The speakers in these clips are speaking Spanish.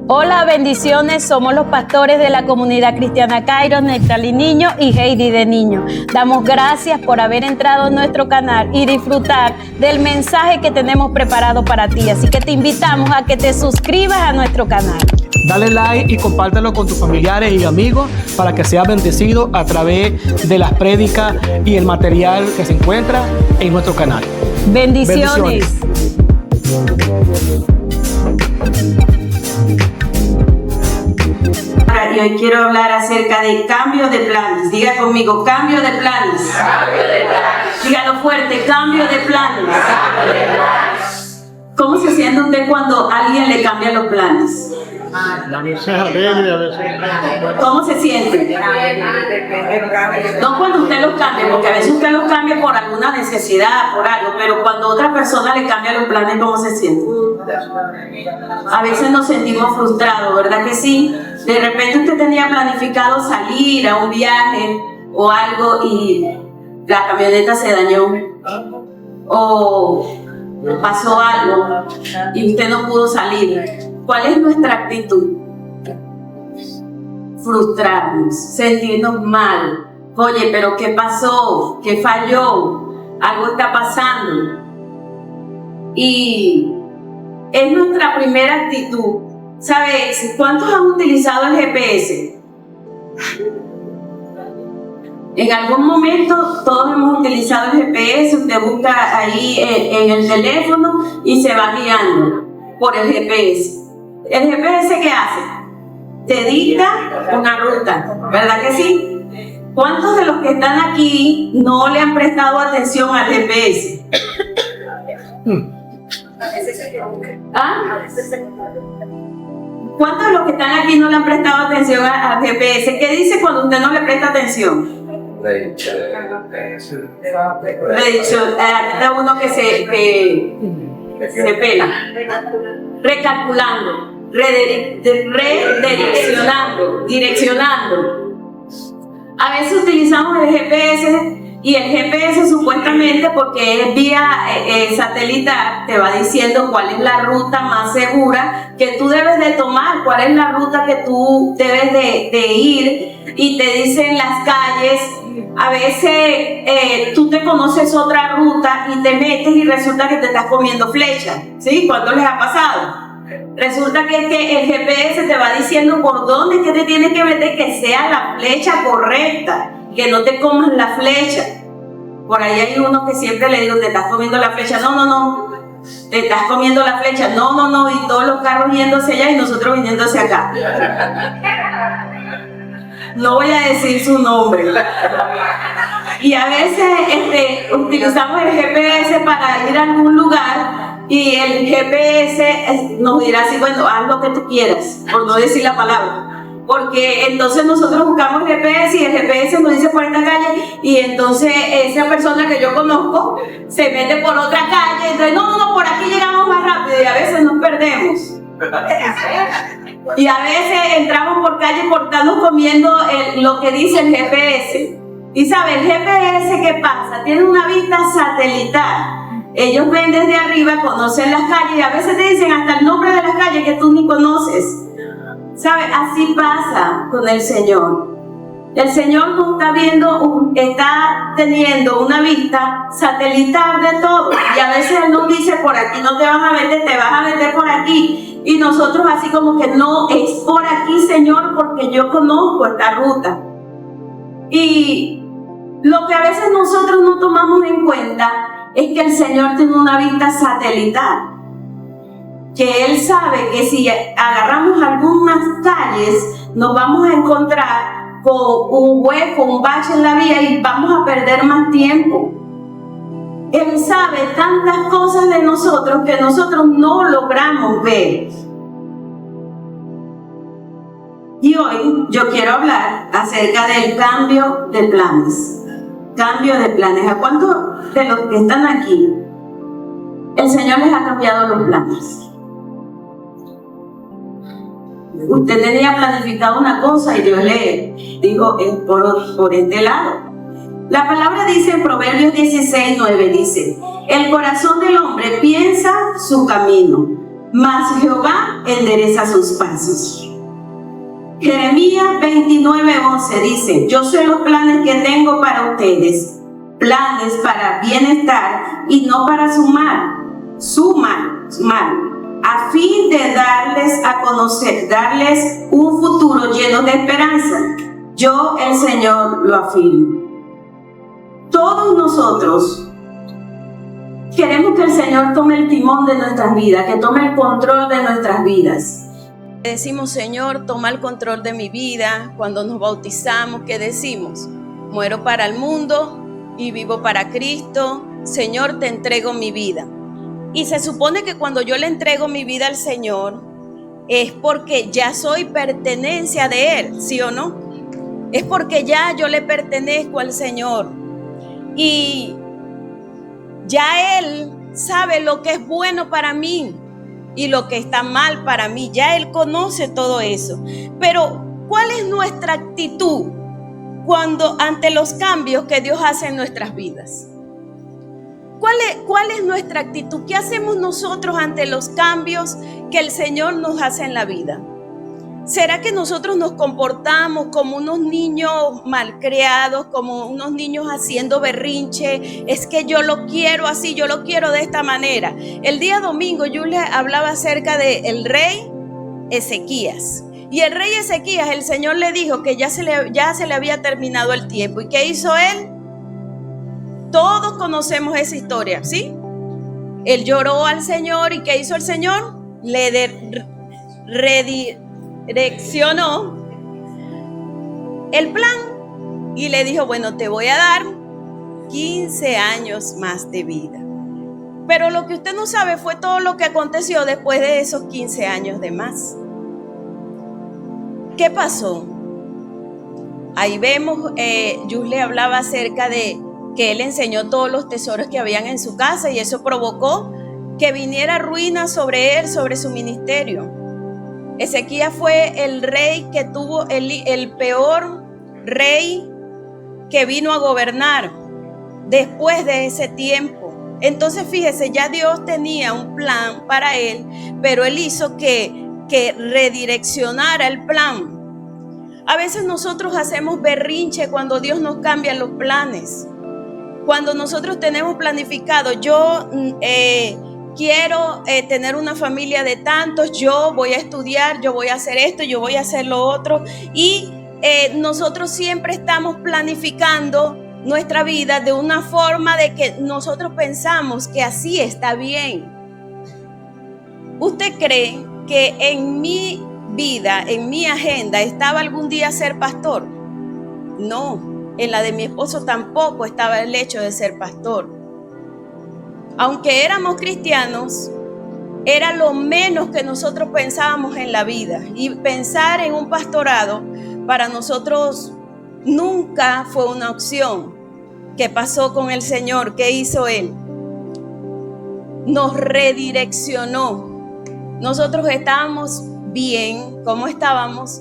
Hola, bendiciones. Somos los pastores de la comunidad cristiana Kairos, Nectalí Niño y Heidi de Niño. Damos gracias por haber entrado en nuestro canal y disfrutar del mensaje que tenemos preparado para ti. Así que te invitamos a que te suscribas a nuestro canal. Dale like y compártelo con tus familiares y amigos para que seas bendecido a través de las prédicas y el material que se encuentra en nuestro canal. Bendiciones. Y hoy quiero hablar acerca de cambio de planes. Diga conmigo, cambio de planes. Cambio de planes. Dígalo fuerte, cambio de planes. Cambio de planes. ¿Cómo se siente usted cuando alguien le cambia los planes? A veces alegre, a veces... ¿Cómo se siente? No cuando usted los cambia, porque a veces usted los cambia por alguna necesidad, por algo, pero cuando otra persona le cambia los planes, ¿cómo se siente? A veces nos sentimos frustrados, ¿verdad que sí? De repente usted tenía planificado salir a un viaje o algo y la camioneta se dañó o pasó algo y usted no pudo salir. ¿Cuál es nuestra actitud? Frustrarnos, sentirnos mal. Oye, pero ¿qué pasó? ¿Qué falló? Algo está pasando. Y es nuestra primera actitud. ¿Sabes cuántos han utilizado el GPS? En algún momento todos hemos utilizado el GPS. Usted busca ahí en el teléfono y se va guiando por el GPS. ¿El GPS qué hace? Te dicta una ruta, ¿verdad que sí? ¿Cuántos de los que están aquí no le han prestado atención al GPS? ¿Ah? ¿Cuántos de los que están aquí no le han prestado atención al GPS? ¿Qué dice cuando usted no le presta atención? Está uno que se pela. Recalculando, redireccionando, direccionando. A veces utilizamos el GPS y el GPS supuestamente, porque es vía satelital, te va diciendo cuál es la ruta más segura que tú debes de tomar, cuál es la ruta que tú debes de ir, y te dicen las calles. A veces tú te conoces otra ruta y te metes y resulta que te estás comiendo flechas, ¿sí? ¿Cuánto les ha pasado? Resulta que el GPS te va diciendo por dónde es que te tienes que meter, que sea la flecha correcta, que no te comas la flecha. Por ahí hay uno que siempre le digo, te estás comiendo la flecha. No, te estás comiendo la flecha. No, y todos los carros yendo hacia allá y nosotros viniendo hacia acá. No voy a decir su nombre. Y a veces utilizamos el GPS para ir a algún lugar y el GPS nos dirá así, bueno, haz lo que tú quieras, por no decir la palabra. Porque entonces nosotros buscamos el GPS y el GPS nos dice por esta calle, y entonces esa persona que yo conozco se mete por otra calle. Entonces, no, por aquí llegamos más rápido, y a veces nos perdemos. Y a veces entramos por calle por estarnos comiendo lo que dice el GPS. Y ¿sabe? El GPS, ¿qué pasa? Tiene una vista satelital. Ellos ven desde arriba, conocen las calles y a veces te dicen hasta el nombre de las calles que tú ni conoces. ¿Sabe? Así pasa con el Señor. El Señor no está viendo, está teniendo una vista satelital de todo. Y a veces Él nos dice, por aquí no te vas a meter, te vas a meter por aquí. Y nosotros así como que no, es por aquí, Señor, porque yo conozco esta ruta. Y lo que a veces nosotros no tomamos en cuenta es que el Señor tiene una vista satelital. Que Él sabe que si agarramos algunas calles, nos vamos a encontrar con un hueco, un bache en la vía y vamos a perder más tiempo. Él sabe tantas cosas de nosotros que nosotros no logramos ver. Y hoy yo quiero hablar acerca del cambio de planes. Cambio de planes. ¿A cuántos de los que están aquí el Señor les ha cambiado los planes? Usted tenía planificado una cosa y Dios le dijo por este lado. La palabra dice en Proverbios 16:9, dice: el corazón del hombre piensa su camino, mas Jehová endereza sus pasos. Jeremías 29:11 dice: yo sé los planes que tengo para ustedes, planes para bienestar y no para sumar, a fin de darles a conocer, darles un futuro lleno de esperanza. Yo, el Señor, lo afirmo. Todos nosotros queremos que el Señor tome el timón de nuestras vidas, que tome el control de nuestras vidas. Decimos: Señor, toma el control de mi vida. Cuando nos bautizamos, ¿qué decimos? Muero para el mundo y vivo para Cristo. Señor, te entrego mi vida. Y se supone que cuando yo le entrego mi vida al Señor, es porque ya soy pertenencia de Él, ¿sí o no? Es porque ya yo le pertenezco al Señor. Y ya Él sabe lo que es bueno para mí y lo que está mal para mí. Ya Él conoce todo eso. Pero, ¿cuál es nuestra actitud cuando ante los cambios que Dios hace en nuestras vidas? ¿Cuál es nuestra actitud? ¿Qué hacemos nosotros ante los cambios que el Señor nos hace en la vida? ¿Será que nosotros nos comportamos como unos niños malcriados, como unos niños haciendo berrinche? Es que yo lo quiero así, yo lo quiero de esta manera. El día domingo Julia hablaba acerca del rey Ezequías. Y el rey Ezequías, el Señor le dijo que ya se le había terminado el tiempo. ¿Y qué hizo él? Todos conocemos esa historia, ¿sí? Él lloró al Señor. ¿Y qué hizo el Señor? Le redireccionó el plan y le dijo: bueno, te voy a dar 15 años más de vida. Pero lo que usted no sabe fue todo lo que aconteció después de esos 15 años de más. ¿Qué pasó? Ahí vemos, Yus hablaba acerca de que él enseñó todos los tesoros que habían en su casa, y eso provocó que viniera ruina sobre él, sobre su ministerio. Ezequías fue el rey que tuvo el peor rey que vino a gobernar después de ese tiempo. Entonces fíjese, ya Dios tenía un plan para él, pero él hizo que redireccionara el plan. A veces nosotros hacemos berrinche cuando Dios nos cambia los planes. Cuando nosotros tenemos planificado, yo quiero tener una familia de tantos, yo voy a estudiar, yo voy a hacer esto, yo voy a hacer lo otro. Y nosotros siempre estamos planificando nuestra vida de una forma de que nosotros pensamos que así está bien. ¿Usted cree que en mi vida, en mi agenda, estaba algún día ser pastor? No. En la de mi esposo tampoco estaba el hecho de ser pastor. Aunque éramos cristianos, era lo menos que nosotros pensábamos en la vida. Y pensar en un pastorado para nosotros nunca fue una opción. ¿Qué pasó con el Señor? ¿Qué hizo Él? Nos redireccionó. Nosotros estábamos bien, como estábamos.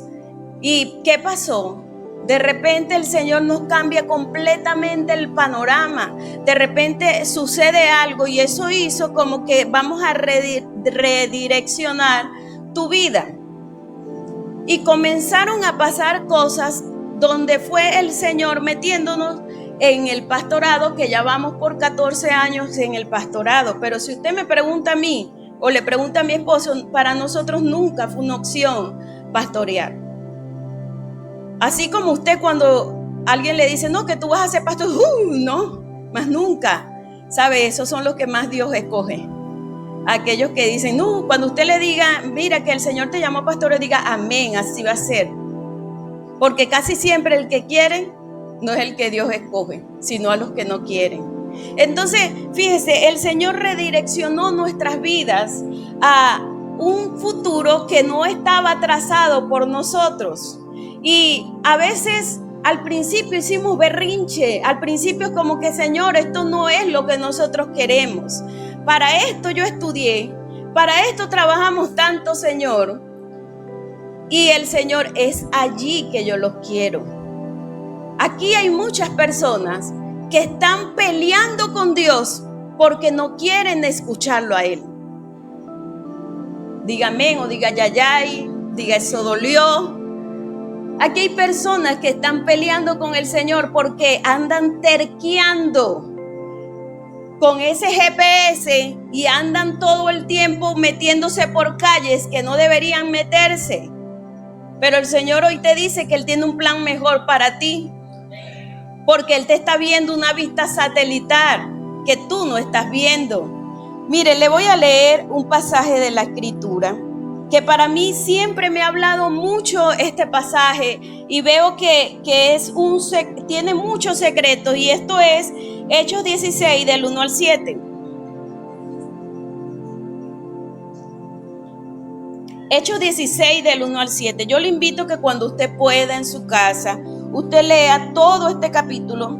¿Y qué pasó? De repente el Señor nos cambia completamente el panorama. De repente sucede algo y eso hizo como que vamos a redireccionar tu vida. Y comenzaron a pasar cosas donde fue el Señor metiéndonos en el pastorado, que ya vamos por 14 años en el pastorado. Pero si usted me pregunta a mí o le pregunta a mi esposo, para nosotros nunca fue una opción pastorear. Así como usted cuando alguien le dice, no, que tú vas a ser pastor, no, más nunca. ¿Sabe? Esos son los que más Dios escoge. Aquellos que dicen, no, cuando usted le diga, mira que el Señor te llamó pastor, diga, amén, así va a ser. Porque casi siempre el que quiere no es el que Dios escoge, sino a los que no quieren. Entonces, fíjese, el Señor redireccionó nuestras vidas a un futuro que no estaba trazado por nosotros. Y a veces al principio hicimos berrinche, al principio es como que, Señor, esto no es lo que nosotros queremos. Para esto yo estudié, para esto trabajamos tanto, Señor. Y el Señor, es allí que yo los quiero. Aquí hay muchas personas que están peleando con Dios porque no quieren escucharlo a Él. diga amén o diga yayay, diga eso dolió. Aquí hay personas que están peleando con el Señor porque andan terqueando con ese GPS y andan todo el tiempo metiéndose por calles que no deberían meterse. Pero el Señor hoy te dice que Él tiene un plan mejor para ti, porque Él te está viendo una vista satelital que tú no estás viendo. Mire, le voy a leer un pasaje de la Escritura que para mí siempre me ha hablado mucho este pasaje y veo que tiene muchos secretos, y esto es Hechos 16 del 1 al 7. Hechos 16 del 1 al 7. Yo le invito que cuando usted pueda en su casa, usted lea todo este capítulo,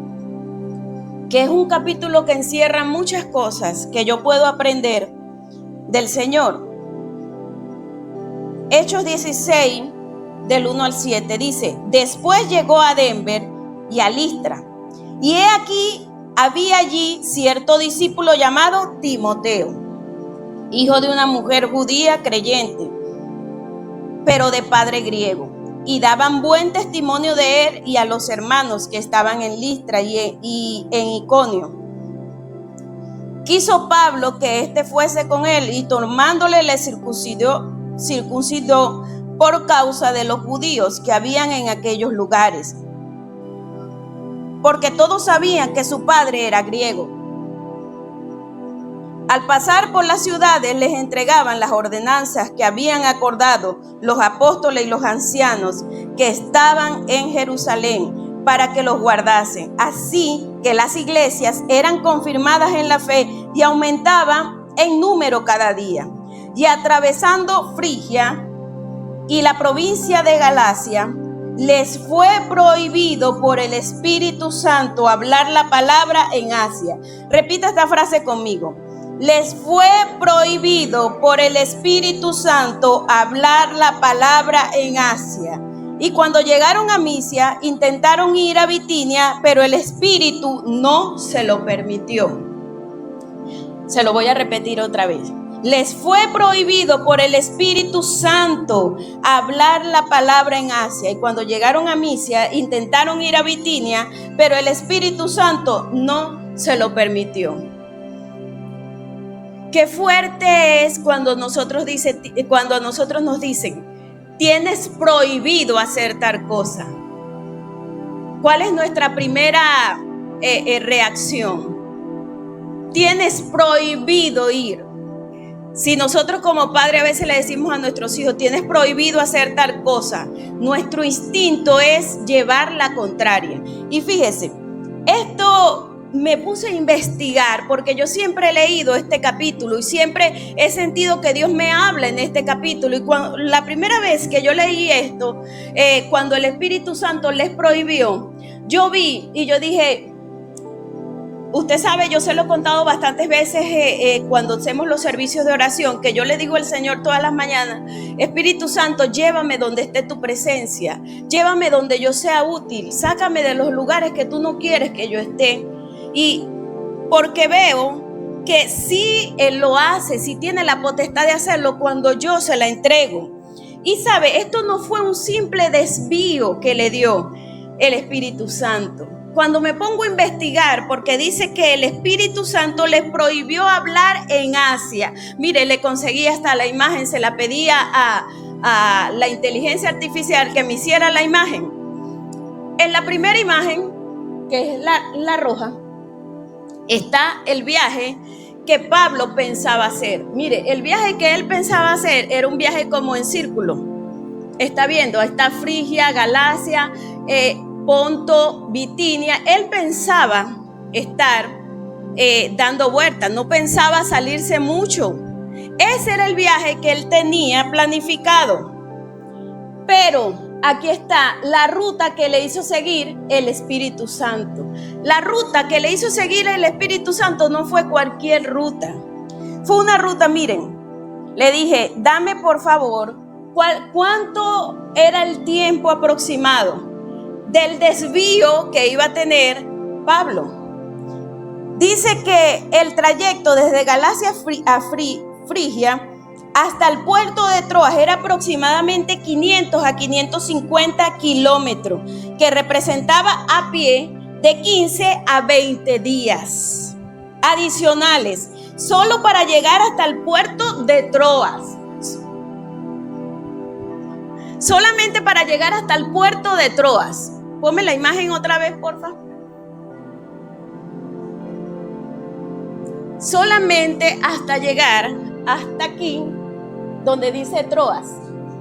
que es un capítulo que encierra muchas cosas que yo puedo aprender del Señor. Hechos 16 del 1 al 7 dice: después llegó a Denver y a Listra, y he aquí había allí cierto discípulo llamado Timoteo, hijo de una mujer judía creyente, pero de padre griego, y daban buen testimonio de él y a los hermanos que estaban en Listra y en Iconio. Quiso Pablo que éste fuese con él, y tomándole le circuncidó por causa de los judíos que habían en aquellos lugares, porque todos sabían que su padre era griego. Al pasar por las ciudades les entregaban las ordenanzas que habían acordado los apóstoles y los ancianos que estaban en Jerusalén para que los guardasen. Así que las iglesias eran confirmadas en la fe y aumentaban en número cada día. Y atravesando Frigia y la provincia de Galacia, les fue prohibido por el Espíritu Santo hablar la palabra en Asia. Repita esta frase conmigo. Les fue prohibido por el Espíritu Santo hablar la palabra en Asia. Y cuando llegaron a Misia, intentaron ir a Bitinia, pero el Espíritu no se lo permitió. Se lo voy a repetir otra vez. Les fue prohibido por el Espíritu Santo hablar la palabra en Asia. Y cuando llegaron a Misia, intentaron ir a Bitinia, pero el Espíritu Santo no se lo permitió. Qué fuerte es cuando a nosotros nos dicen, tienes prohibido hacer tal cosa. ¿Cuál es nuestra primera reacción? Tienes prohibido ir. Si nosotros como padres a veces le decimos a nuestros hijos, tienes prohibido hacer tal cosa, nuestro instinto es llevar la contraria. Y fíjese, esto me puse a investigar porque yo siempre he leído este capítulo y siempre he sentido que Dios me habla en este capítulo. Y la primera vez que yo leí esto, cuando el Espíritu Santo les prohibió, yo vi y yo dije, usted sabe, yo se lo he contado bastantes veces cuando hacemos los servicios de oración, que yo le digo al Señor todas las mañanas, Espíritu Santo, llévame donde esté tu presencia, llévame donde yo sea útil, sácame de los lugares que tú no quieres que yo esté. Y porque veo que sí Él lo hace, sí tiene la potestad de hacerlo cuando yo se la entrego. Y sabe, esto no fue un simple desvío que le dio el Espíritu Santo. Cuando me pongo a investigar, porque dice que el Espíritu Santo les prohibió hablar en Asia. Mire, le conseguí hasta la imagen, se la pedía a la inteligencia artificial que me hiciera la imagen. En la primera imagen, que es la roja, está el viaje que Pablo pensaba hacer. Mire, el viaje que él pensaba hacer era un viaje como en círculo. Está viendo, está Frigia, Galacia, Ponto, Bitinia. Él pensaba estar dando vueltas, no pensaba salirse mucho. Ese era el viaje que él tenía planificado. Pero aquí está la ruta que le hizo seguir el Espíritu Santo. La ruta que le hizo seguir el Espíritu Santo no fue cualquier ruta. Fue una ruta, miren, le dije, dame por favor, ¿cuánto era el tiempo aproximado del desvío que iba a tener Pablo? Dice que el trayecto desde Galacia a Frigia hasta el puerto de Troas era aproximadamente 500 a 550 kilómetros, que representaba a pie de 15 a 20 días adicionales, solo para llegar hasta el puerto de Troas. Solamente para llegar hasta el puerto de Troas. Ponme la imagen otra vez, por favor. Solamente hasta llegar hasta aquí, donde dice Troas.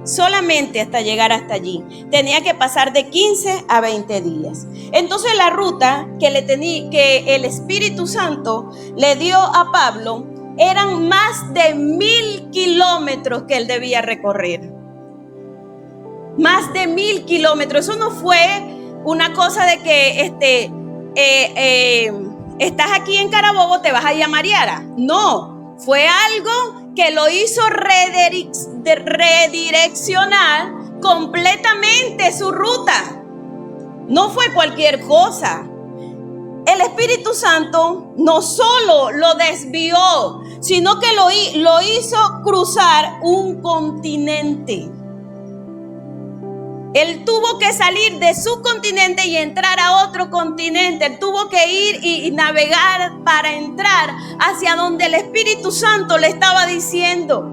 Solamente hasta llegar hasta allí. Tenía que pasar de 15 a 20 días. Entonces la ruta que el Espíritu Santo le dio a Pablo eran más de 1000 kilómetros que él debía recorrer. Más de 1000 kilómetros. Eso no fue una cosa de que estás aquí en Carabobo, te vas a ir a Mariara. No, fue algo que lo hizo redireccionar completamente su ruta. No fue cualquier cosa. El Espíritu Santo no solo lo desvió, sino que lo hizo cruzar un continente. Él tuvo que salir de su continente y entrar a otro continente. Él tuvo que ir y navegar para entrar hacia donde el Espíritu Santo le estaba diciendo.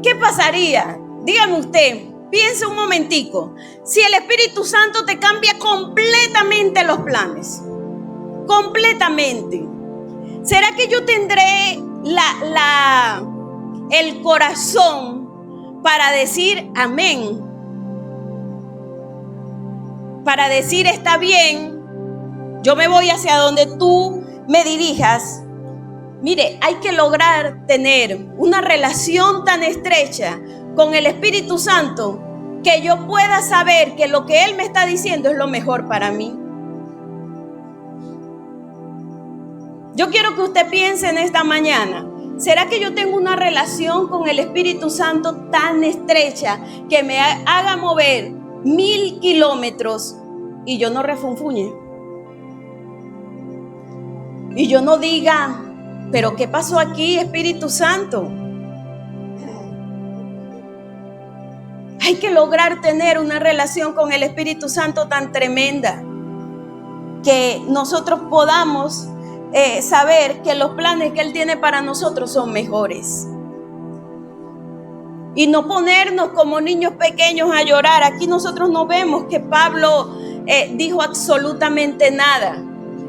¿Qué pasaría? Dígame usted, piense un momentico. Si el Espíritu Santo te cambia completamente los planes. Completamente. ¿Será que yo tendré el corazón para decir amén? Para decir está bien, yo me voy hacia donde tú me dirijas. Mire, hay que lograr tener una relación tan estrecha con el Espíritu Santo que yo pueda saber que lo que Él me está diciendo es lo mejor para mí. Yo quiero que usted piense en esta mañana, ¿será que yo tengo una relación con el Espíritu Santo tan estrecha que me haga mover 1000 kilómetros y yo no refunfuñe? Y yo no diga, ¿pero qué pasó aquí, Espíritu Santo? Hay que lograr tener una relación con el Espíritu Santo tan tremenda que nosotros podamos saber que los planes que Él tiene para nosotros son mejores. Y no ponernos como niños pequeños a llorar. Aquí nosotros no vemos que Pablo dijo absolutamente nada.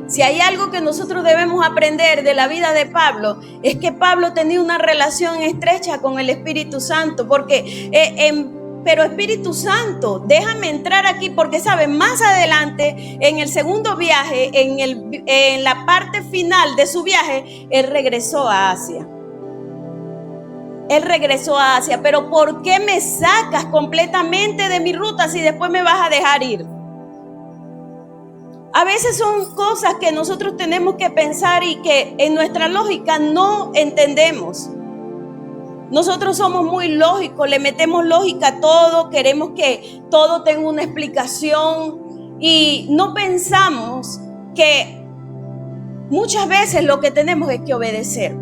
Si hay algo que nosotros debemos aprender de la vida de Pablo, es que Pablo tenía una relación estrecha con el Espíritu Santo. Porque, pero Espíritu Santo, déjame entrar aquí, porque saben, más adelante, en el segundo viaje, en la parte final de su viaje, él regresó a Asia. Él regresó a Asia, pero ¿por qué me sacas completamente de mi ruta si después me vas a dejar ir? A veces son cosas que nosotros tenemos que pensar y que en nuestra lógica no entendemos. Nosotros somos muy lógicos, le metemos lógica a todo, queremos que todo tenga una explicación y no pensamos que muchas veces lo que tenemos es que obedecer.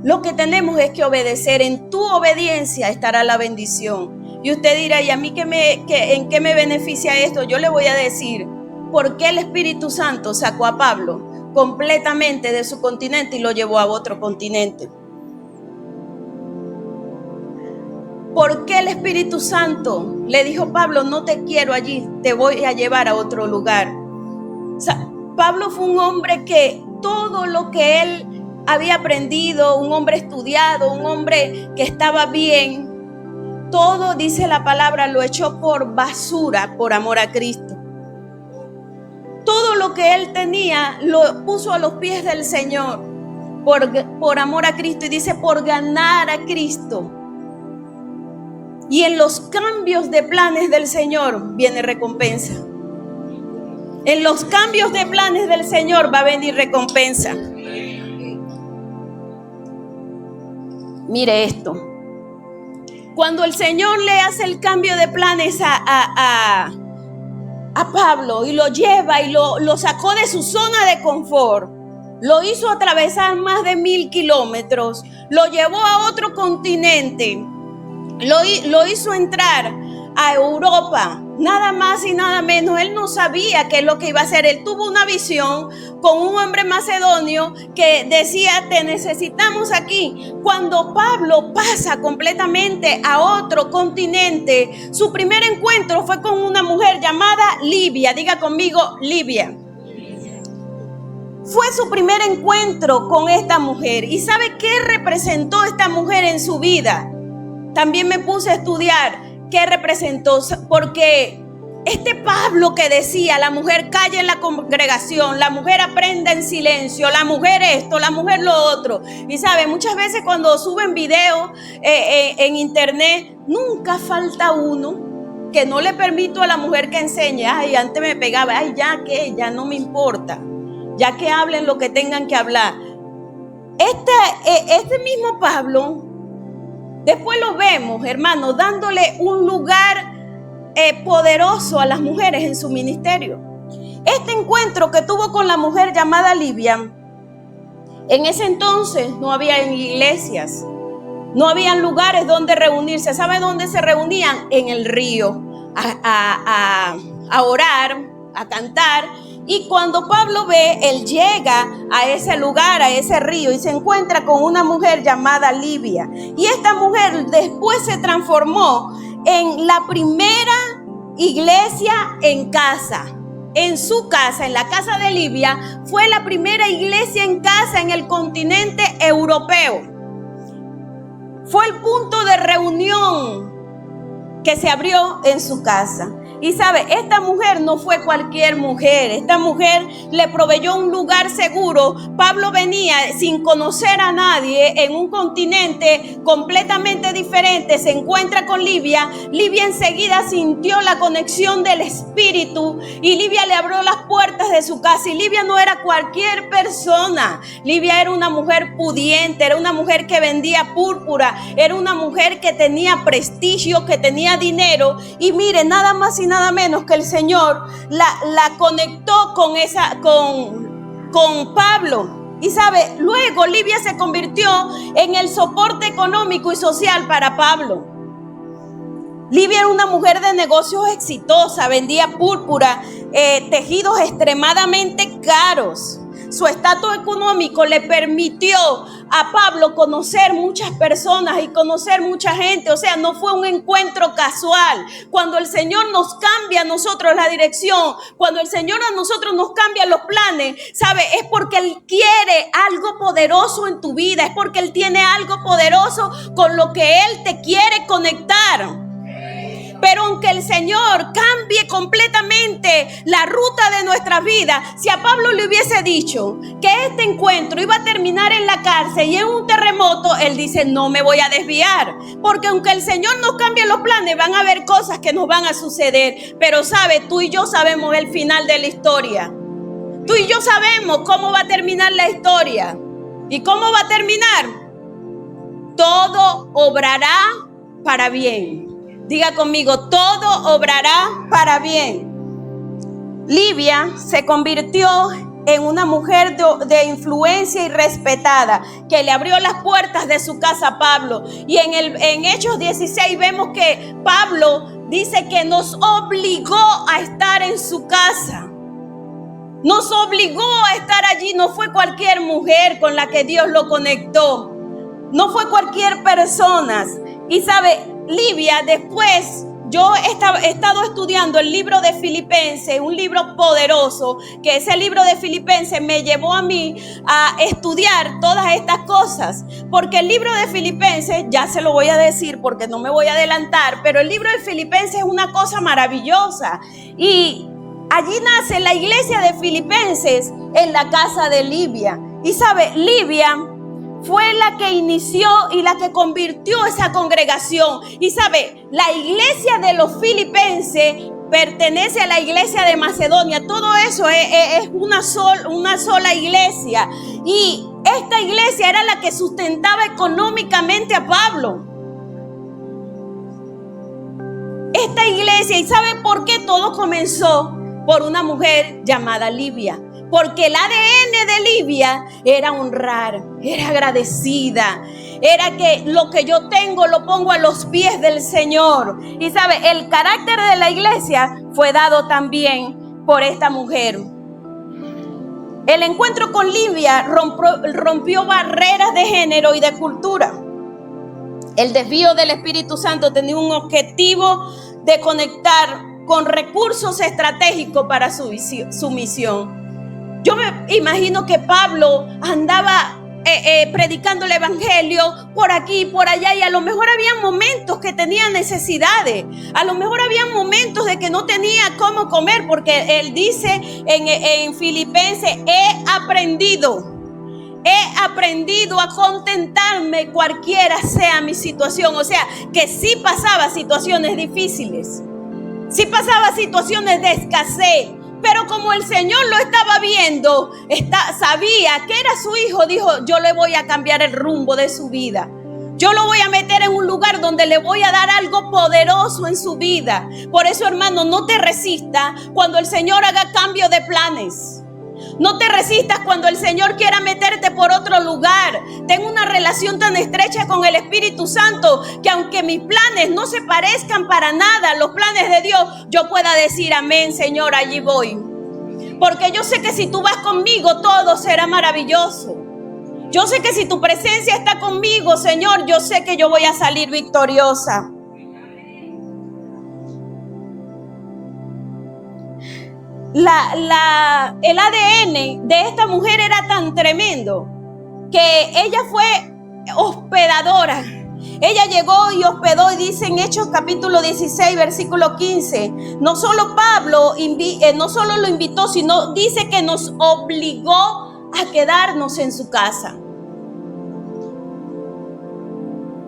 Lo que tenemos es que obedecer. En tu obediencia estará la bendición. Y usted dirá, ¿y a mí en qué me beneficia esto? Yo le voy a decir, ¿por qué el Espíritu Santo sacó a Pablo completamente de su continente y lo llevó a otro continente? ¿Por qué el Espíritu Santo le dijo, Pablo, no te quiero allí, te voy a llevar a otro lugar? O sea, Pablo fue un hombre que todo lo que él había aprendido, un hombre estudiado, un hombre que estaba bien, todo, dice la palabra, lo echó por basura por amor a Cristo. Todo lo que él tenía lo puso a los pies del Señor por amor a Cristo, y dice por ganar a Cristo. Y en los cambios de planes del Señor viene recompensa. En los cambios de planes del Señor va a venir recompensa. Mire esto. Cuando el Señor le hace el cambio de planes a Pablo y lo lleva y lo sacó de su zona de confort, lo hizo atravesar más de 1000 kilómetros, lo llevó a otro continente, lo hizo entrar a Europa, nada más y nada menos. Él no sabía qué es lo que iba a hacer. Él tuvo una visión con un hombre macedonio que decía: te necesitamos aquí. Cuando Pablo pasa completamente a otro continente, su primer encuentro fue con una mujer llamada Livia. Diga conmigo, Livia. Fue su primer encuentro con esta mujer. ¿Y sabe qué representó esta mujer en su vida? También me puse a estudiar qué representó, porque este Pablo que decía: la mujer calla en la congregación, la mujer aprende en silencio, la mujer esto, la mujer lo otro. Y sabe, muchas veces cuando suben videos en internet, nunca falta uno que no le permito a la mujer que enseñe. Ay, antes me pegaba, ay, ya no me importa, ya que hablen lo que tengan que hablar. Este mismo Pablo, después lo vemos, hermano, dándole un lugar poderoso a las mujeres en su ministerio. Este encuentro que tuvo con la mujer llamada Livia, en ese entonces no había iglesias, no habían lugares donde reunirse. ¿Sabe dónde se reunían? En el río, a orar, a cantar. Y cuando Pablo ve, él llega a ese lugar, a ese río, y se encuentra con una mujer llamada Livia. Y esta mujer después se transformó en la primera iglesia en casa. En su casa, en la casa de Livia, fue la primera iglesia en casa en el continente europeo. Fue el punto de reunión que se abrió en su casa. Y sabe, esta mujer no fue cualquier mujer. Esta mujer le proveyó un lugar seguro. Pablo venía sin conocer a nadie en un continente completamente diferente. Se encuentra con Livia. Livia enseguida sintió la conexión del Espíritu y Livia le abrió las puertas de su casa. Y Livia no era cualquier persona. Livia era una mujer pudiente, era una mujer que vendía púrpura, era una mujer que tenía prestigio, que tenía dinero. Y mire, nada más y nada menos que el Señor la conectó con Pablo. Y sabe, luego Livia se convirtió en el soporte económico y social para Pablo. Livia era una mujer de negocios exitosa, vendía púrpura, tejidos extremadamente caros. Su estatus económico le permitió a Pablo conocer muchas personas y conocer mucha gente. O sea, no fue un encuentro casual. Cuando el Señor nos cambia a nosotros la dirección, cuando el Señor a nosotros nos cambia los planes, ¿sabe? Es porque Él quiere algo poderoso en tu vida. Es porque Él tiene algo poderoso con lo que Él te quiere conectar. Pero aunque el Señor cambie completamente la ruta de nuestras vidas, si a Pablo le hubiese dicho que este encuentro iba a terminar en la cárcel y en un terremoto, él dice: no me voy a desviar. Porque aunque el Señor nos cambie los planes, van a haber cosas que nos van a suceder. Pero sabe, tú y yo sabemos el final de la historia. Tú y yo sabemos cómo va a terminar la historia. ¿Y cómo va a terminar? Todo obrará para bien. Diga conmigo, todo obrará para bien. Livia se convirtió en una mujer de influencia y respetada, que le abrió las puertas de su casa a Pablo. Y en Hechos 16 vemos que Pablo dice que nos obligó a estar en su casa. Nos obligó a estar allí. No fue cualquier mujer con la que Dios lo conectó. No fue cualquier persona. Y sabe, Livia, después yo he estado estudiando el libro de Filipenses, un libro poderoso, que ese libro de Filipenses me llevó a mí a estudiar todas estas cosas. Porque el libro de Filipenses, ya se lo voy a decir porque no me voy a adelantar, pero el libro de Filipenses es una cosa maravillosa. Y allí nace la iglesia de Filipenses en la casa de Livia. Y sabe, Livia fue la que inició y la que convirtió esa congregación. Y sabe, la iglesia de los filipenses pertenece a la iglesia de Macedonia. Todo eso es una sola iglesia. Y esta iglesia era la que sustentaba económicamente a Pablo. Esta iglesia, ¿y sabe por qué todo comenzó? Por una mujer llamada Livia. Porque el ADN de Livia era honrar, era agradecida, era que lo que yo tengo lo pongo a los pies del Señor. Y sabe, el carácter de la iglesia fue dado también por esta mujer. El encuentro con Livia rompió barreras de género y de cultura. El desvío del Espíritu Santo tenía un objetivo de conectar con recursos estratégicos para su misión. Yo me imagino que Pablo andaba predicando el evangelio por aquí y por allá, y a lo mejor había momentos que tenía necesidades, a lo mejor había momentos de que no tenía cómo comer, porque él dice en Filipenses: he aprendido a contentarme cualquiera sea mi situación. O sea, que sí pasaba situaciones difíciles, sí pasaba situaciones de escasez, pero como el Señor lo estaba viendo, sabía que era su hijo, dijo: yo le voy a cambiar el rumbo de su vida. Yo lo voy a meter en un lugar donde le voy a dar algo poderoso en su vida. Por eso, hermano, no te resistas cuando el Señor haga cambio de planes. No te resistas cuando el Señor quiera meterte por otro lugar. Ten una relación tan estrecha con el Espíritu Santo que aunque mis planes no se parezcan para nada a los planes de Dios, yo pueda decir: amén, Señor, allí voy. Porque yo sé que si tú vas conmigo, todo será maravilloso. Yo sé que si tu presencia está conmigo, Señor, yo sé que yo voy a salir victoriosa. El ADN de esta mujer era tan tremendo que ella fue hospedadora. Ella llegó y hospedó, y dice en Hechos capítulo 16, versículo 15, no solo lo invitó, sino dice que nos obligó a quedarnos en su casa.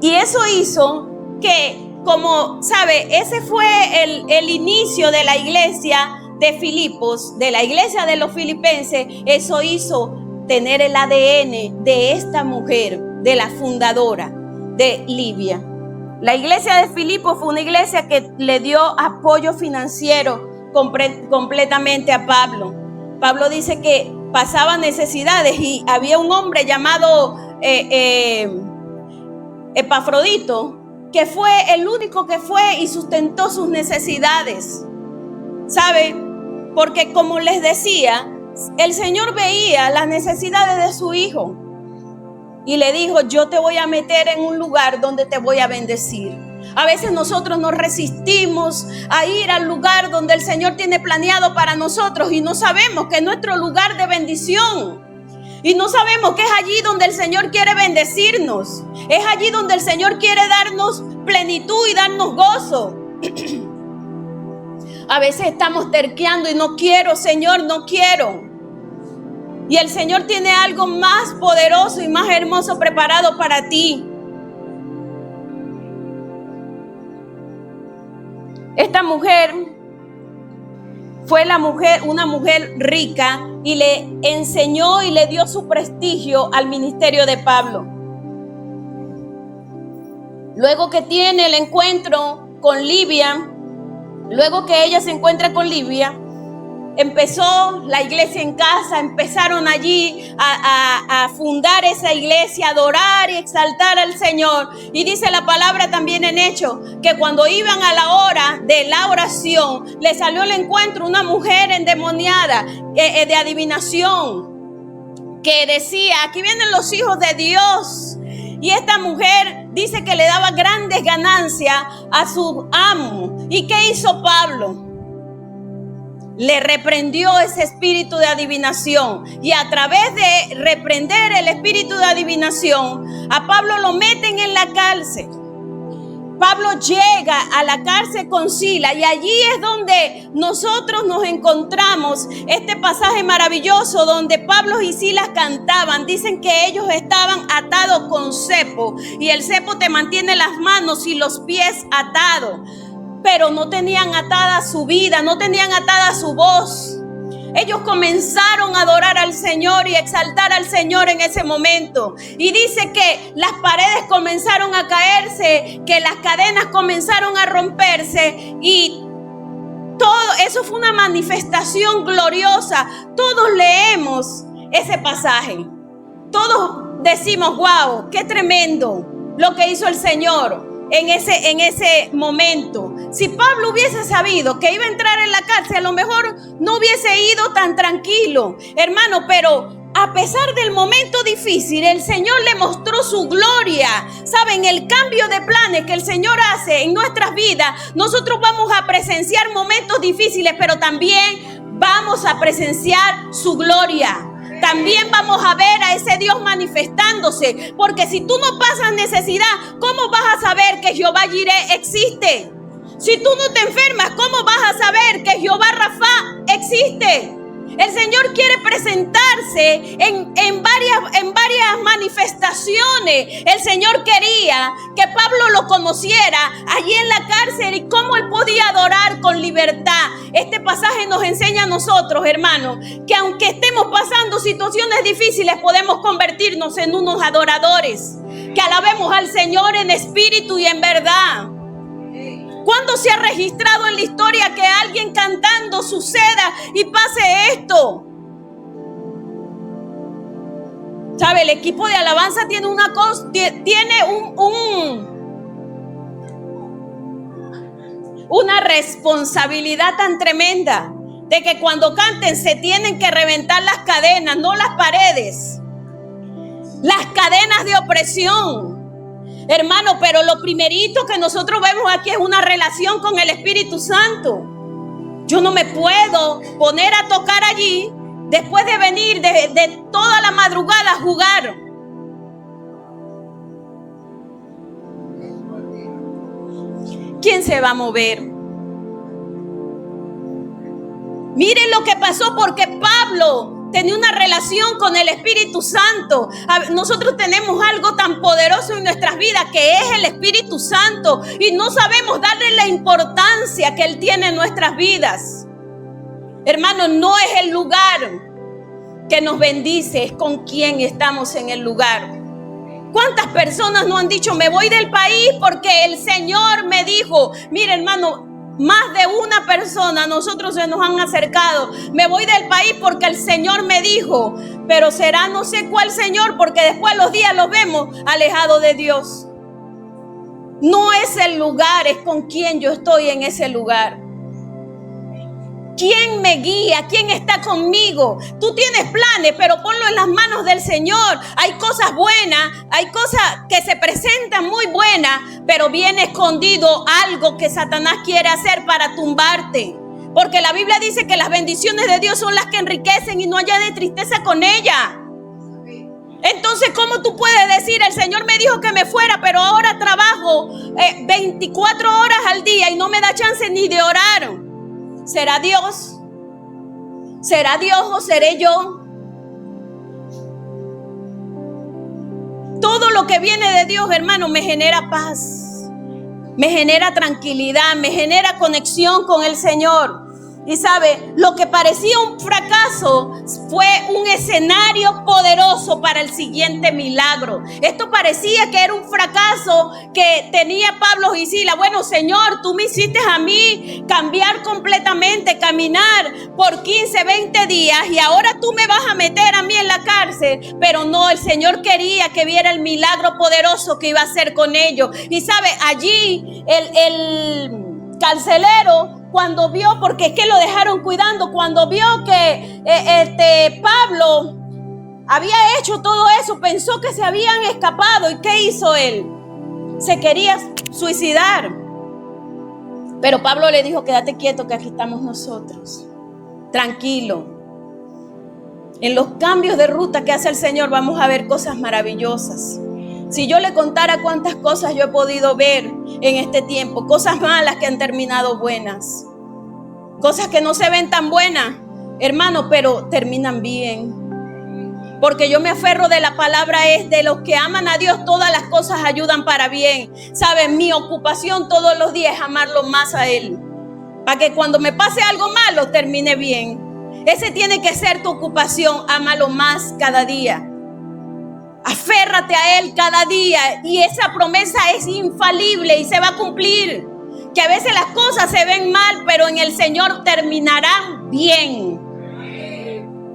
Y eso hizo que, como sabe, ese fue el inicio de la iglesia de Filipos, de la iglesia de los filipenses. Eso hizo tener el ADN de esta mujer, de la fundadora de Livia. La iglesia de Filipos fue una iglesia que le dio apoyo financiero completamente a Pablo. Pablo dice que pasaba necesidades y había un hombre llamado Epafrodito, que fue el único que fue y sustentó sus necesidades. ¿Sabe? Porque como les decía, el Señor veía las necesidades de su hijo y le dijo: yo te voy a meter en un lugar donde te voy a bendecir. A veces nosotros nos resistimos a ir al lugar donde el Señor tiene planeado para nosotros y no sabemos que es nuestro lugar de bendición. Y no sabemos que es allí donde el Señor quiere bendecirnos. Es allí donde el Señor quiere darnos plenitud y darnos gozo. A veces estamos terqueando y no quiero, Señor, no quiero. Y el Señor tiene algo más poderoso y más hermoso preparado para ti. Esta mujer fue una mujer rica, y le enseñó y le dio su prestigio al ministerio de Pablo. Luego que tiene el encuentro con Livia, luego que ella se encuentra con Livia, empezó la iglesia en casa, empezaron allí a fundar esa iglesia, a adorar y exaltar al Señor. Y dice la palabra también en Hechos que cuando iban a la hora de la oración, le salió al encuentro una mujer endemoniada de adivinación, que decía: aquí vienen los hijos de Dios. Y esta mujer dice que le daba grandes ganancias a su amo. ¿Y qué hizo Pablo? Le reprendió ese espíritu de adivinación, y a través de reprender el espíritu de adivinación, a Pablo lo meten en la cárcel. Pablo llega a la cárcel con Silas, y allí es donde nosotros nos encontramos este pasaje maravilloso donde Pablo y Silas cantaban. Dicen que ellos estaban atados con cepo, y el cepo te mantiene las manos y los pies atados. Pero no tenían atada su vida, no tenían atada su voz. Ellos comenzaron a adorar al Señor y exaltar al Señor en ese momento. Y dice que las paredes comenzaron a caerse, que las cadenas comenzaron a romperse, y todo eso fue una manifestación gloriosa. Todos leemos ese pasaje. Todos decimos, wow, qué tremendo lo que hizo el Señor en ese momento. Si Pablo hubiese sabido que iba a entrar en la cárcel, a lo mejor no hubiese ido tan tranquilo, hermano, pero a pesar del momento difícil, el Señor le mostró su gloria. Saben, el cambio de planes que el Señor hace en nuestras vidas, nosotros vamos a presenciar momentos difíciles, pero también vamos a presenciar su gloria. También vamos a ver a ese Dios manifestándose, porque si tú no pasas necesidad, ¿cómo vas a saber que Jehová Jireh existe? Si tú no te enfermas, ¿cómo vas a saber que Jehová Rafa existe? El Señor quiere presentarse en varias manifestaciones. El Señor quería que Pablo lo conociera allí en la cárcel y cómo él podía adorar con libertad. Este pasaje nos enseña a nosotros, hermanos, que aunque estemos pasando situaciones difíciles, podemos convertirnos en unos adoradores, que alabemos al Señor en espíritu y en verdad. ¿Cuándo se ha registrado en la historia que alguien cantando suceda y pase esto? ¿Sabe? El equipo de alabanza tiene una cosa, tiene una responsabilidad tan tremenda de que cuando canten se tienen que reventar las cadenas, no las paredes, las cadenas de opresión. Hermano, pero lo primerito que nosotros vemos aquí es una relación con el Espíritu Santo. Yo no me puedo poner a tocar allí después de venir de toda la madrugada a jugar. ¿Quién se va a mover? Miren lo que pasó, porque Pablo tenía una relación con el Espíritu Santo. Nosotros tenemos algo tan poderoso en nuestras vidas que es el Espíritu Santo y no sabemos darle la importancia que Él tiene en nuestras vidas. Hermano, no es el lugar que nos bendice, es con quien estamos en el lugar. ¿Cuántas personas no han dicho, me voy del país porque el Señor me dijo? Mire, hermano, más de una persona a nosotros se nos han acercado. Me voy del país porque el Señor me dijo. Pero será no sé cuál Señor, porque después los días los vemos alejados de Dios. No es el lugar, es con quien yo estoy en ese lugar. ¿Quién me guía? ¿Quién está conmigo? Tú tienes planes, pero ponlo en las manos del Señor. Hay cosas buenas, hay cosas que se presentan muy buenas, pero viene escondido algo que Satanás quiere hacer para tumbarte. Porque la Biblia dice que las bendiciones de Dios son las que enriquecen y no haya de tristeza con ella. Entonces, ¿cómo tú puedes decir, el Señor me dijo que me fuera, pero ahora trabajo 24 horas al día y no me da chance ni de orar? ¿Será Dios? ¿Será Dios o seré yo? Todo lo que viene de Dios, hermano, me genera paz, me genera tranquilidad, me genera conexión con el Señor. Y sabe, lo que parecía un fracaso fue un escenario poderoso para el siguiente milagro. Esto parecía que era un fracaso que tenía Pablo y Silas. Bueno, Señor, tú me hiciste a mí cambiar completamente, caminar por 15, 20 días y ahora tú me vas a meter a mí en la cárcel. Pero no, el Señor quería que viera el milagro poderoso que iba a hacer con ellos. Y sabe, allí el carcelero, cuando vio, porque es que lo dejaron cuidando, cuando vio que Pablo había hecho todo eso, pensó que se habían escapado. ¿Y qué hizo él? Se quería suicidar. Pero Pablo le dijo, quédate quieto que aquí estamos nosotros. Tranquilo. En los cambios de ruta que hace el Señor vamos a ver cosas maravillosas. Si yo le contara cuántas cosas yo he podido ver en este tiempo, cosas malas que han terminado buenas, cosas que no se ven tan buenas, hermano, pero terminan bien. Porque yo me aferro de la palabra, es de los que aman a Dios, todas las cosas ayudan para bien. ¿Saben? Mi ocupación todos los días es amarlo más a Él, para que cuando me pase algo malo termine bien. Ese tiene que ser tu ocupación, ámalo más cada día. Aférrate a Él cada día y esa promesa es infalible y se va a cumplir. Que a veces las cosas se ven mal, pero en el Señor terminarán bien.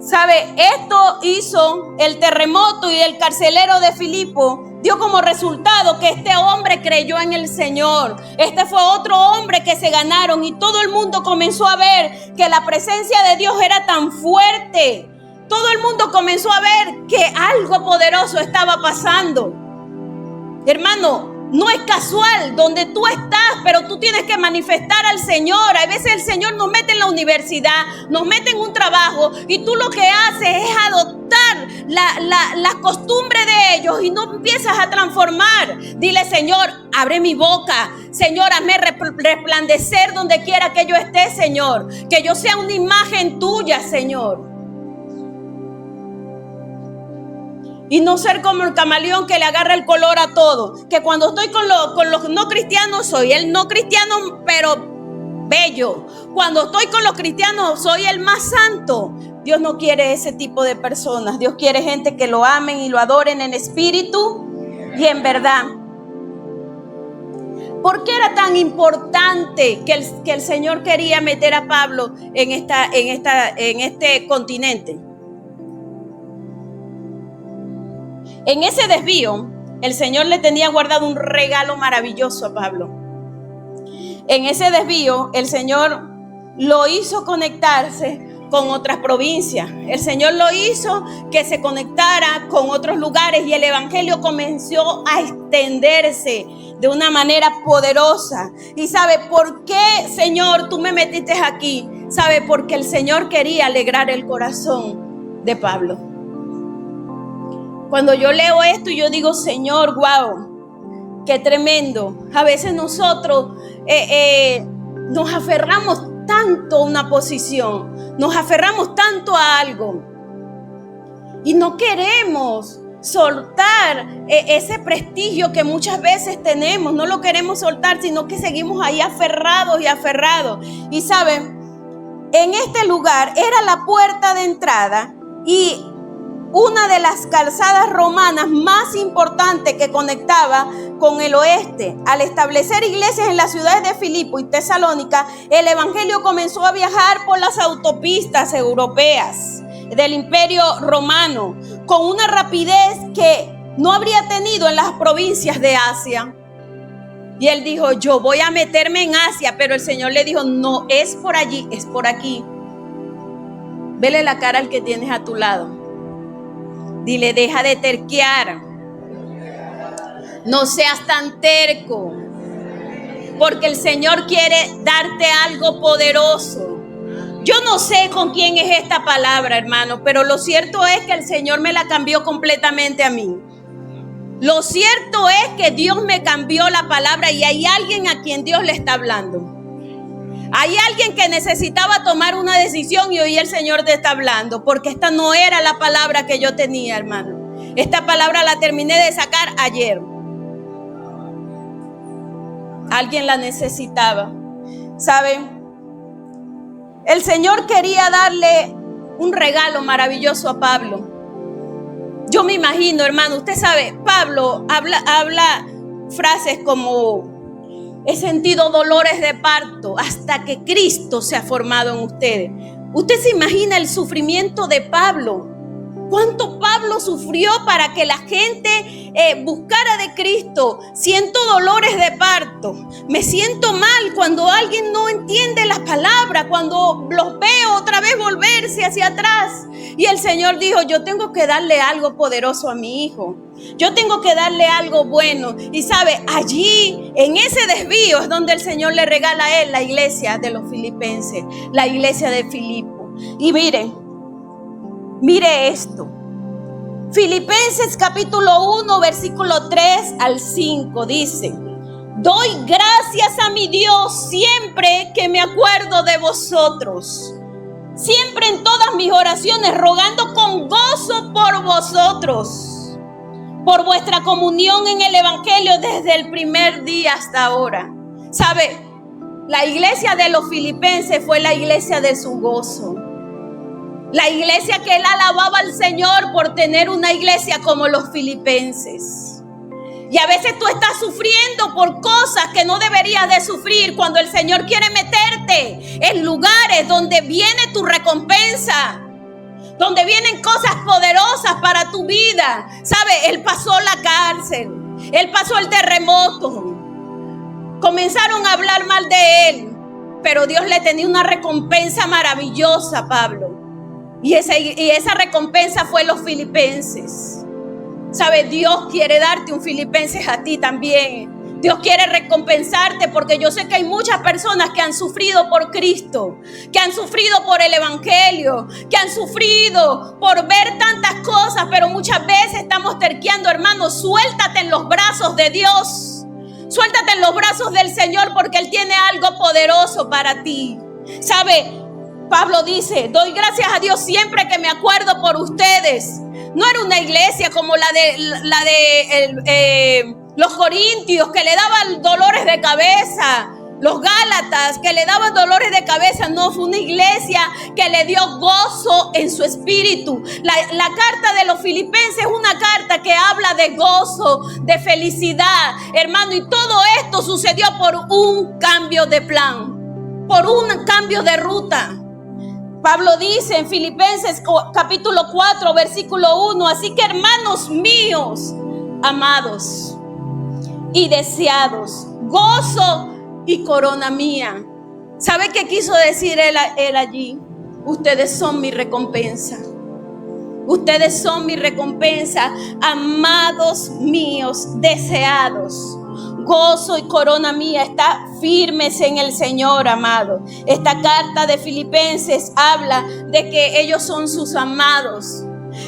¿Sabe? Esto hizo el terremoto y el carcelero de Filipo. Dio como resultado que este hombre creyó en el Señor. Este fue otro hombre que se ganaron y todo el mundo comenzó a ver que la presencia de Dios era tan fuerte. Todo el mundo comenzó a ver que algo poderoso estaba pasando. Hermano, no es casual donde tú estás, pero tú tienes que manifestar al Señor. A veces el Señor nos mete en la universidad, nos mete en un trabajo y tú lo que haces es adoptar la costumbre de ellos y no empiezas a transformar. Dile: Señor, abre mi boca. Señor, hazme resplandecer donde quiera que yo esté, Señor. Que yo sea una imagen tuya, Señor. Y no ser como el camaleón que le agarra el color a todo. Que cuando estoy con los no cristianos soy el no cristiano, pero bello. Cuando estoy con los cristianos soy el más santo. Dios no quiere ese tipo de personas. Dios quiere gente que lo amen y lo adoren en espíritu y en verdad. ¿Por qué era tan importante que el Señor quería meter a Pablo en este continente? En ese desvío, el Señor le tenía guardado un regalo maravilloso a Pablo. En ese desvío, el Señor lo hizo conectarse con otras provincias. El Señor lo hizo que se conectara con otros lugares y el evangelio comenzó a extenderse de una manera poderosa. ¿Y sabe por qué, Señor, tú me metiste aquí? ¿Sabe? Porque el Señor quería alegrar el corazón de Pablo. Cuando yo leo esto, yo digo: Señor, wow, qué tremendo. A veces nosotros nos aferramos tanto a una posición, nos aferramos tanto a algo y no queremos soltar ese prestigio que muchas veces tenemos. No lo queremos soltar, sino que seguimos ahí aferrados y aferrados. Y saben, en este lugar era la puerta de entrada y una de las calzadas romanas más importantes que conectaba con el oeste. Al establecer iglesias en las ciudades de Filipo y Tesalónica, el evangelio comenzó a viajar por las autopistas europeas del Imperio Romano con una rapidez que no habría tenido en las provincias de Asia. Y él dijo: yo voy a meterme en Asia, pero el Señor le dijo: no es por allí, es por aquí. Vele la cara al que tienes a tu lado. Dile: deja de terquear. No seas tan terco. Porque el Señor quiere darte algo poderoso. Yo no sé con quién es esta palabra, hermano, pero lo cierto es que el Señor me la cambió completamente a mí. Lo cierto es que Dios me cambió la palabra y hay alguien a quien Dios le está hablando. Hay alguien que necesitaba tomar una decisión y hoy el Señor te está hablando, porque esta no era la palabra que yo tenía, hermano. Esta palabra la terminé de sacar ayer. Alguien la necesitaba. ¿Saben? El Señor quería darle un regalo maravilloso a Pablo. Yo me imagino, hermano, usted sabe, Pablo habla frases como: he sentido dolores de parto hasta que Cristo se ha formado en ustedes. Usted se imagina el sufrimiento de Pablo. ¿Cuánto Pablo sufrió para que la gente buscara de Cristo? Siento dolores de parto. Me siento mal cuando alguien no entiende las palabras, cuando los veo otra vez volverse hacia atrás. Y el Señor dijo: yo tengo que darle algo poderoso a mi hijo. Yo tengo que darle algo bueno. Y sabe, allí, en ese desvío, es donde el Señor le regala a él la iglesia de los filipenses, la iglesia de Filipo. Y mire esto. Filipenses capítulo 1, versículo 3 al 5 dice: doy gracias a mi Dios siempre que me acuerdo de vosotros. Siempre en todas mis oraciones, rogando con gozo por vosotros, por vuestra comunión en el evangelio desde el primer día hasta ahora. ¿Sabe? La iglesia de los filipenses fue la iglesia de su gozo. La iglesia que él alababa al Señor por tener una iglesia como los filipenses. Y a veces tú estás sufriendo por cosas que no deberías de sufrir, cuando el Señor quiere meterte en lugares donde viene tu recompensa. donde vienen cosas poderosas para tu vida. ¿Sabe? Él pasó la cárcel, él pasó el terremoto. Comenzaron a hablar mal de él, pero Dios le tenía una recompensa maravillosa a Pablo. Y esa recompensa fue los filipenses. ¿Sabe? Dios quiere darte un filipenses a ti también. Dios quiere recompensarte, porque yo sé que hay muchas personas que han sufrido por Cristo, que han sufrido por el Evangelio, que han sufrido por ver tantas cosas, pero muchas veces estamos terqueando. Hermano, suéltate en los brazos de Dios. Suéltate en los brazos del Señor, porque Él tiene algo poderoso para ti. ¿Sabe? Pablo dice: doy gracias a Dios siempre que me acuerdo por ustedes. No era una iglesia como la de los corintios, que le daban dolores de cabeza, los gálatas, que le daban dolores de cabeza. No, fue una iglesia que le dio gozo en su espíritu. La carta de los filipenses es una carta que habla de gozo, de felicidad, hermano. Y todo esto sucedió por un cambio de plan, por un cambio de ruta. Pablo dice en Filipenses capítulo 4, versículo 1: así que, hermanos míos, amados y deseados, gozo y corona mía. ¿Sabe qué quiso decir él allí? Ustedes son mi recompensa. Ustedes son mi recompensa, amados míos, deseados. Gozo y corona mía. Está firmes en el Señor, amado. Esta carta de Filipenses habla de que ellos son sus amados.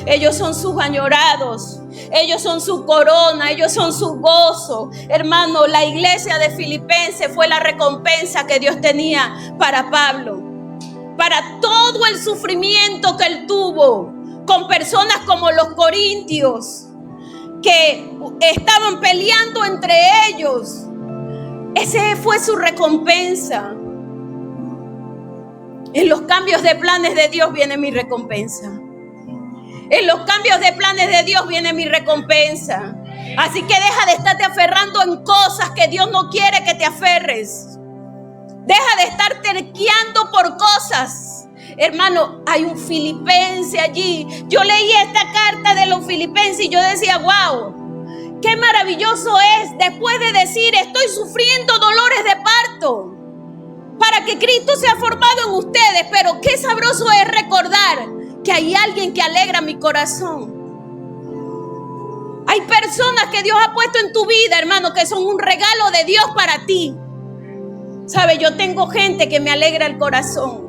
Ellos son sus añorados. Ellos son su corona, ellos son su gozo. Hermano, la iglesia de Filipenses fue la recompensa que Dios tenía para Pablo. Para todo el sufrimiento que él tuvo con personas como los corintios, que estaban peleando entre ellos. Ese fue su recompensa. En los cambios de planes de Dios viene mi recompensa. En los cambios de planes de Dios viene mi recompensa. Así que deja de estarte aferrando en cosas que Dios no quiere que te aferres. Deja de estar terqueando por cosas. Hermano, hay un filipense allí. Yo leí esta carta de los filipenses y yo decía: wow, qué maravilloso es después de decir: estoy sufriendo dolores de parto para que Cristo sea formado en ustedes. Pero qué sabroso es recordar que hay alguien que alegra mi corazón. Hay personas que Dios ha puesto en tu vida, hermano, que son un regalo de Dios para ti. ¿Sabe? Yo tengo gente que me alegra el corazón.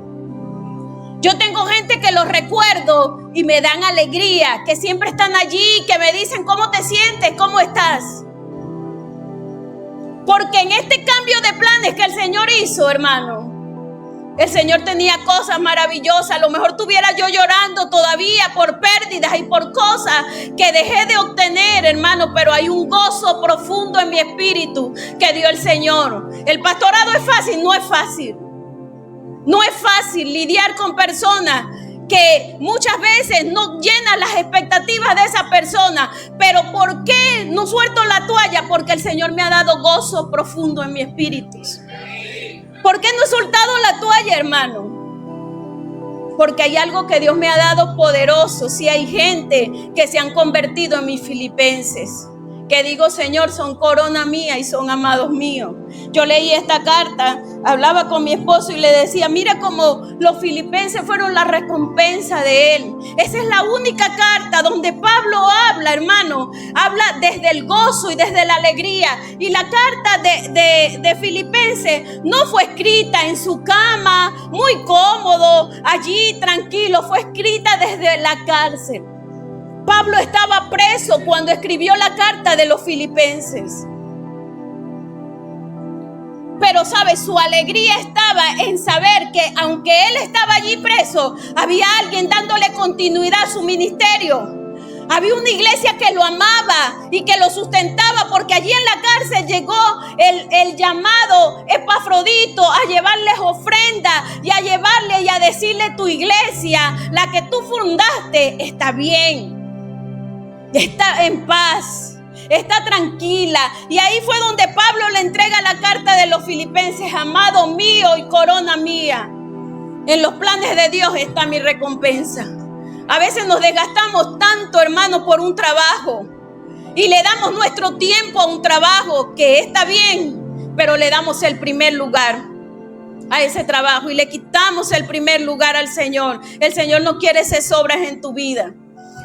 Yo tengo gente que los recuerdo y me dan alegría, que siempre están allí, que me dicen: ¿cómo te sientes? ¿Cómo estás? Porque en este cambio de planes que el Señor hizo, hermano, el Señor tenía cosas maravillosas. A lo mejor estuviera yo llorando todavía por pérdidas y por cosas que dejé de obtener, hermano, pero hay un gozo profundo en mi espíritu que dio el Señor. El pastorado es fácil, no es fácil. No es fácil lidiar con personas que muchas veces no llenan las expectativas de esa persona. Pero ¿por qué no suelto la toalla? Porque el Señor me ha dado gozo profundo en mi espíritu. ¿Por qué no he soltado la toalla, hermano? Porque hay algo que Dios me ha dado poderoso. Si hay gente que se han convertido en mis filipenses, que digo: Señor, son corona mía y son amados míos. Yo leí esta carta, hablaba con mi esposo y le decía: mira cómo los filipenses fueron la recompensa de él. Esa es la única carta donde Pablo habla, hermano, habla desde el gozo y desde la alegría. Y la carta de Filipenses no fue escrita en su cama, muy cómodo, allí tranquilo, fue escrita desde la cárcel. Pablo estaba preso cuando escribió la carta de los filipenses. Pero, ¿sabe? Su alegría estaba en saber que aunque él estaba allí preso, había alguien dándole continuidad a su ministerio. Había una iglesia que lo amaba y que lo sustentaba, porque allí en la cárcel llegó el llamado Epafrodito a llevarles ofrenda y a llevarle y a decirle: tu iglesia, la que tú fundaste, está bien. Está en paz, está tranquila. Y ahí fue donde Pablo le entrega la carta de los filipenses: amado mío y corona mía. En los planes de Dios está mi recompensa. A veces nos desgastamos tanto, hermano, por un trabajo. Y le damos nuestro tiempo a un trabajo que está bien, pero le damos el primer lugar a ese trabajo y le quitamos el primer lugar al Señor. El Señor no quiere esas obras en tu vida.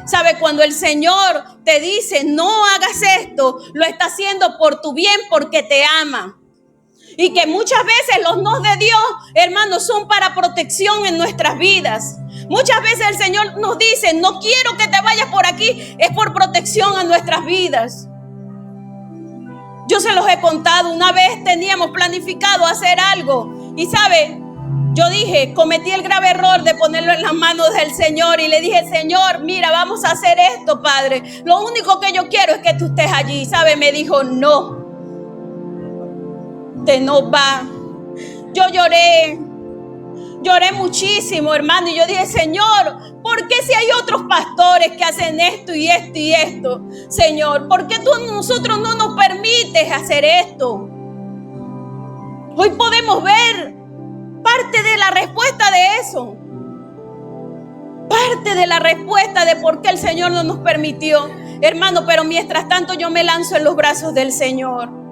¿Sabe? Cuando el Señor te dice, no hagas esto, lo está haciendo por tu bien, porque te ama. Y que muchas veces los no de Dios, hermanos, son para protección en nuestras vidas. Muchas veces el Señor nos dice, no quiero que te vayas por aquí, es por protección a nuestras vidas. Yo se los he contado, una vez teníamos planificado hacer algo y ¿sabe? Yo dije, cometí el grave error de ponerlo en las manos del Señor y le dije, Señor, mira, vamos a hacer esto, Padre. Lo único que yo quiero es que tú estés allí. ¿Sabe? Me dijo, no, te no va. Yo lloré muchísimo, hermano, y yo dije, Señor, ¿por qué si hay otros pastores que hacen esto y esto y esto? Señor, ¿por qué tú nosotros no nos permites hacer esto? Hoy podemos ver parte de la respuesta de eso. Parte de la respuesta de por qué el Señor no nos permitió. Hermano, pero mientras tanto yo me lanzo en los brazos del Señor.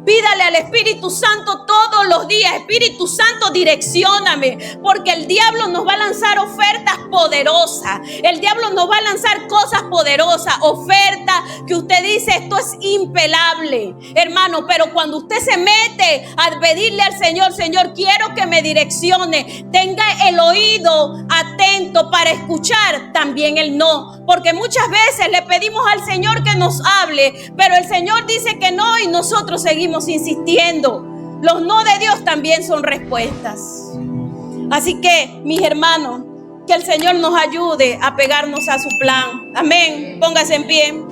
Pídale al Espíritu Santo todos los días, Espíritu Santo, direccióname, porque el diablo nos va a lanzar ofertas poderosas. El diablo nos va a lanzar cosas poderosas, ofertas que usted dice, esto es impelable, hermano, pero cuando usted se mete a pedirle al Señor, Señor, quiero que me direccione, tenga el oído atento para escuchar también el no, porque muchas veces le pedimos al Señor que nos hable, pero el Señor dice que no y nosotros seguimos insistiendo. Los no de Dios también son respuestas. Así que, mis hermanos, que el Señor nos ayude a pegarnos a su plan. Amén. Póngase en pie.